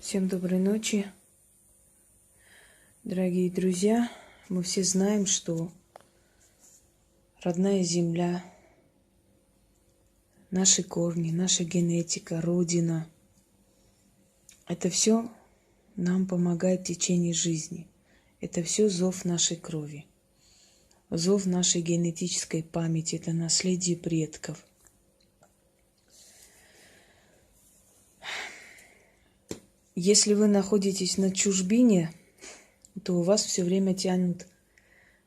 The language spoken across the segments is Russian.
Всем доброй ночи, дорогие друзья. Мы все знаем, что родная земля, наши корни, наша генетика, родина – это все нам помогает в течение жизни. Это все зов нашей крови, зов нашей генетической памяти, это наследие предков. Если вы находитесь на чужбине, то у вас все время тянут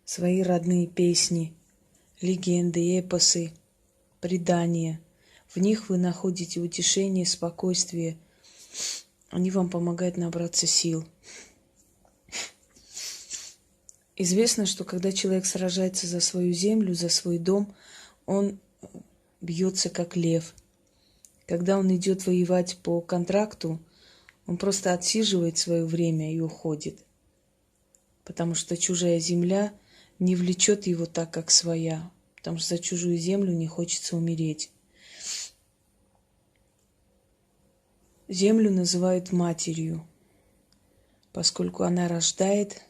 свои родные песни, легенды, эпосы, предания. В них вы находите утешение, спокойствие. Они вам помогают набраться сил. Известно, что когда человек сражается за свою землю, за свой дом, он бьется как лев. Когда он идет воевать по контракту, он просто отсиживает свое время и уходит. Потому что чужая земля не влечет его так, как своя. Потому что за чужую землю не хочется умереть. Землю называют матерью, поскольку она рождает,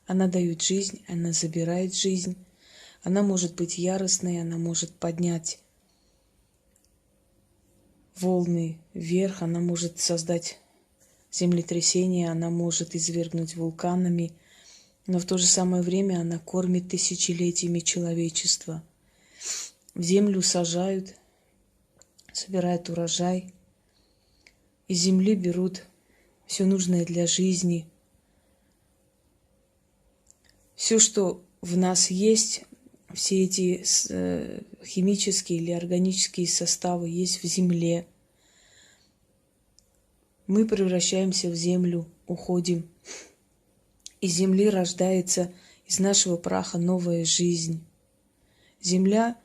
она дает жизнь, она забирает жизнь. Она может быть яростной, она может поднять волны вверх, она может создать землетрясение, она может извергнуть вулканами, но в то же самое время она кормит тысячелетиями человечества. В землю сажают, собирают урожай, из земли берут все нужное для жизни. Все, что в нас есть, все эти химические или органические составы есть в земле. Мы превращаемся в землю, уходим. Из земли рождается, из нашего праха новая жизнь. Земля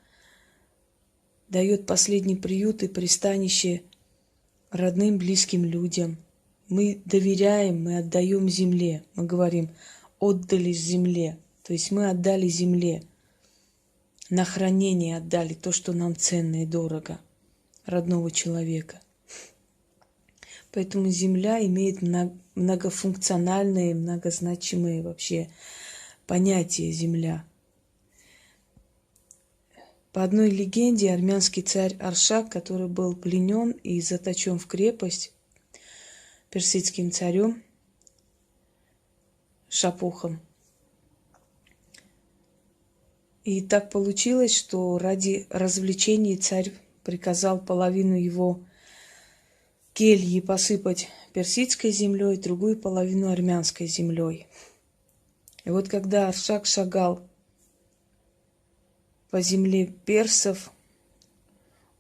дает последний приют и пристанище родным, близким людям. Мы доверяем, мы отдаем земле. Мы говорим, отдали земле. То есть мы отдали земле. На хранение отдали то, что нам ценно и дорого, родного человека. Поэтому земля имеет многофункциональные, многозначимые вообще понятия земля. По одной легенде, армянский царь Аршак, который был пленен и заточен в крепость персидским царем Шапухом. И так получилось, что ради развлечений царь приказал половину его кельи посыпать персидской землей, другую половину армянской землей. И вот когда Аршак шагал по земле персов,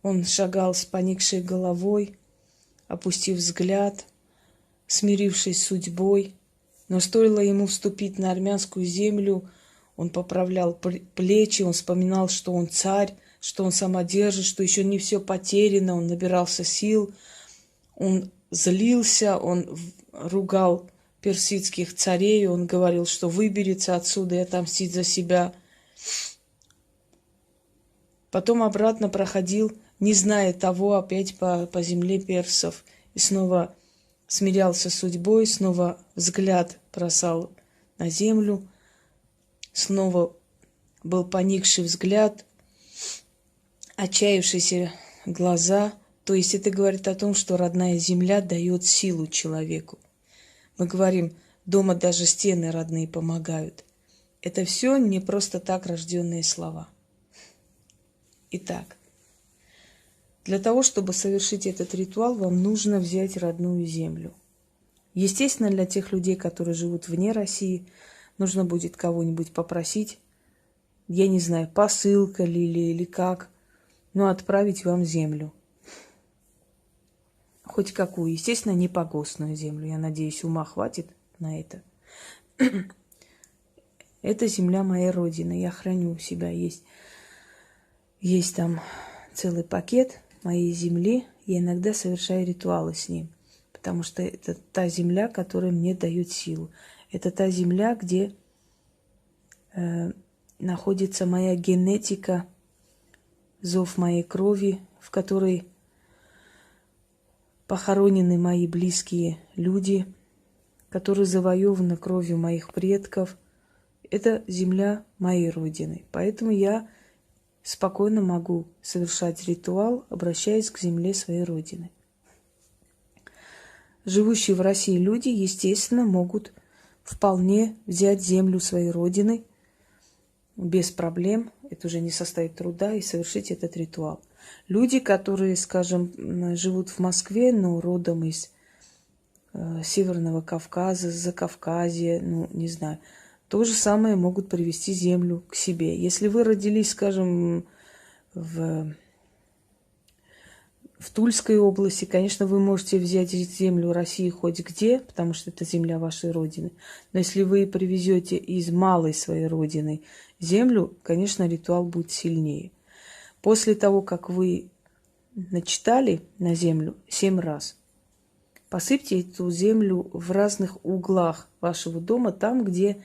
он шагал с поникшей головой, опустив взгляд, смирившись с судьбой. Но стоило ему вступить на армянскую землю, он поправлял плечи, он вспоминал, что он царь, что он самодержец, что еще не все потеряно, он набирался сил, он злился, он ругал персидских царей, он говорил, что выберется отсюда и отомстит за себя. Потом обратно проходил, не зная того, опять по земле персов, и снова смирялся с судьбой, снова взгляд бросал на землю, снова был поникший взгляд, отчаявшиеся глаза. То есть это говорит о том, что родная земля дает силу человеку. Мы говорим, дома даже стены родные помогают. Это все не просто так рожденные слова. Итак, для того, чтобы совершить этот ритуал, вам нужно взять родную землю. Естественно, для тех людей, которые живут вне России, нужно будет кого-нибудь попросить, я не знаю, посылка ли или как, но отправить вам землю. Хоть какую. Естественно, не погостную землю. Я надеюсь, ума хватит на это. Это земля моей родины. Я храню у себя. Есть там целый пакет моей земли. Я иногда совершаю ритуалы с ним. Потому что это та земля, которая мне дает силу. Это та земля, где находится моя генетика, зов моей крови, в которой похоронены мои близкие люди, которые завоеваны кровью моих предков. Это земля моей Родины. Поэтому я спокойно могу совершать ритуал, обращаясь к земле своей Родины. Живущие в России люди, естественно, могут вполне взять землю своей Родины без проблем, это уже не составит труда, и совершить этот ритуал. Люди, которые, скажем, живут в Москве, но родом из Северного Кавказа, Закавказья, ну, не знаю, то же самое могут привести землю к себе. Если вы родились, скажем, в Тульской области, конечно, вы можете взять землю России хоть где, потому что это земля вашей Родины. Но если вы привезете из малой своей Родины землю, конечно, ритуал будет сильнее. После того, как вы начитали на землю 7 раз, посыпьте эту землю в разных углах вашего дома, там, где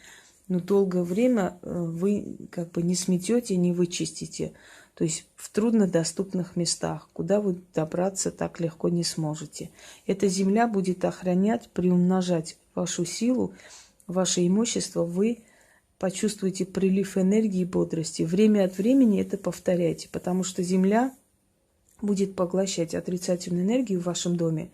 долгое время вы как бы не сметете, не вычистите. То есть в труднодоступных местах, куда вы добраться так легко не сможете. Эта земля будет охранять, приумножать вашу силу, ваше имущество. Вы почувствуете прилив энергии и бодрости. Время от времени это повторяйте, потому что земля будет поглощать отрицательную энергию в вашем доме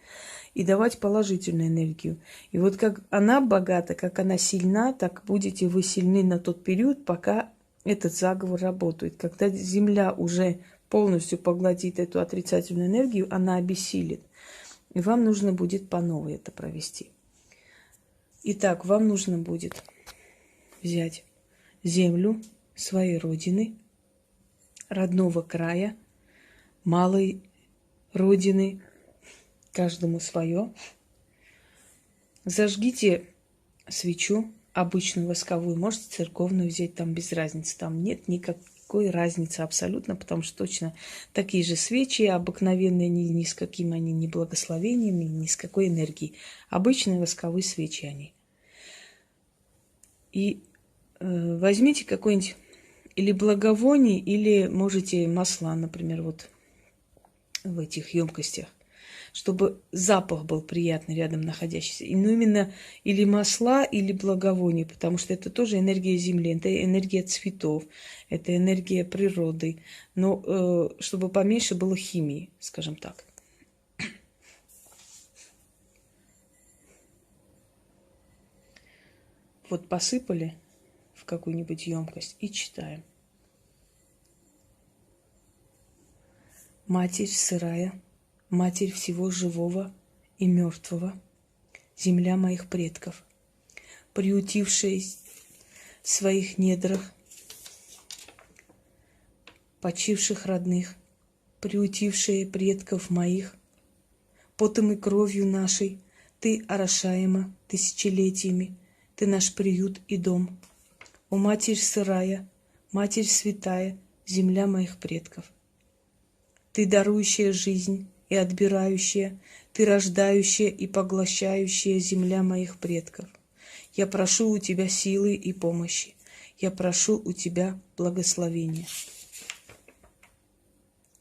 и давать положительную энергию. И вот как она богата, как она сильна, так будете вы сильны на тот период, пока этот заговор работает. Когда земля уже полностью поглотит эту отрицательную энергию, она обессилит. И вам нужно будет по новой это провести. Итак, вам нужно будет взять землю своей Родины, родного края, малой Родины, каждому свое. Зажгите свечу, обычную восковую, можете церковную взять, там без разницы. Там нет никакой разницы абсолютно, потому что точно такие же свечи, обыкновенные, ни с каким они ни благословением, ни с какой энергией. Обычные восковые свечи они. И возьмите какой-нибудь или благовоние, или можете масла, например, вот в этих емкостях, чтобы запах был приятный рядом находящийся. И, ну, именно или масла, или благовония, потому что это тоже энергия Земли, это энергия цветов, это энергия природы. Но чтобы поменьше было химии, скажем так. Вот посыпали в какую-нибудь емкость и читаем. Матерь сырая, Матерь всего живого и мертвого, земля моих предков, приютившая в своих недрах почивших родных, приютившая предков моих, потом и кровью нашей, ты орошаема тысячелетиями, ты наш приют и дом. О, Матерь сырая, Матерь святая, земля моих предков, ты дарующая жизнь и отбирающая, ты рождающая и поглощающая земля моих предков. Я прошу у тебя силы и помощи. Я прошу у тебя благословения.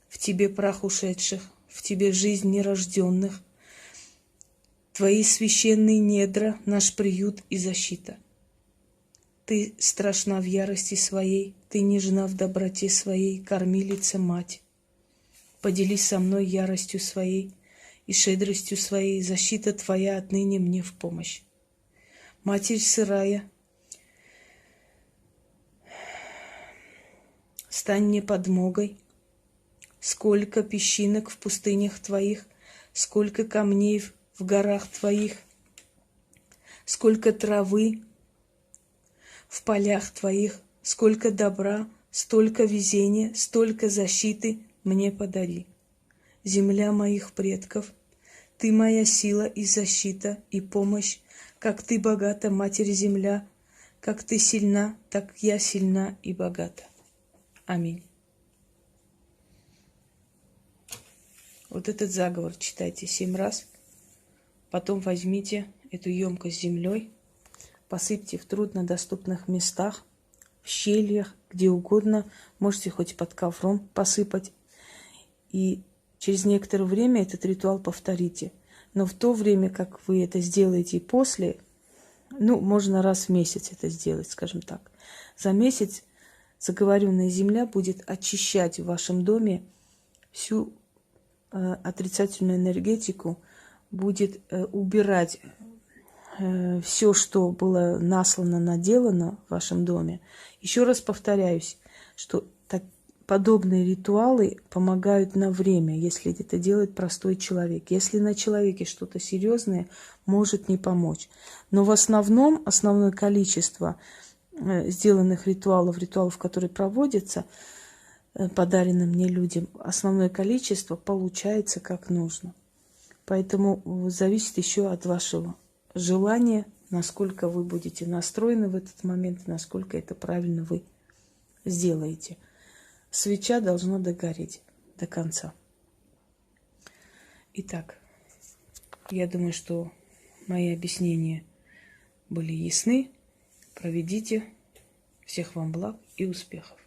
В тебе прах ушедших, в тебе жизнь нерожденных, твои священные недра, наш приют и защита. Ты страшна в ярости своей, ты нежна в доброте своей, кормилица мать. Поделись со мной яростью своей и щедростью своей, защита твоя отныне мне в помощь. Матерь сырая, стань мне подмогой. Сколько песчинок в пустынях твоих, сколько камней в горах твоих, сколько травы в полях твоих, сколько добра, столько везения, столько защиты мне подари. Земля моих предков, ты моя сила и защита, и помощь, как ты богата, Матерь-Земля, как ты сильна, так я сильна и богата. Аминь. Вот этот заговор читайте 7 раз. Потом возьмите эту емкость с землей, посыпьте в труднодоступных местах, в щельях, где угодно. Можете хоть под ковром посыпать. И Через некоторое время этот ритуал повторите. Но в то время, как вы это сделаете после, ну, можно раз в месяц это сделать, скажем так. За месяц заговоренная земля будет очищать в вашем доме всю отрицательную энергетику, будет убирать все, что было наслано, наделано в вашем доме. Еще раз повторяюсь, что подобные ритуалы помогают на время, если это делает простой человек. Если на человеке что-то серьезное, может не помочь. Но в основном, основное количество сделанных ритуалов, которые проводятся подаренным мне людям, основное количество получается как нужно. Поэтому зависит еще от вашего желания, насколько вы будете настроены в этот момент, насколько это правильно вы сделаете. Свеча должна догореть до конца. Итак, я думаю, что мои объяснения были ясны. Проведите. Всех вам благ и успехов.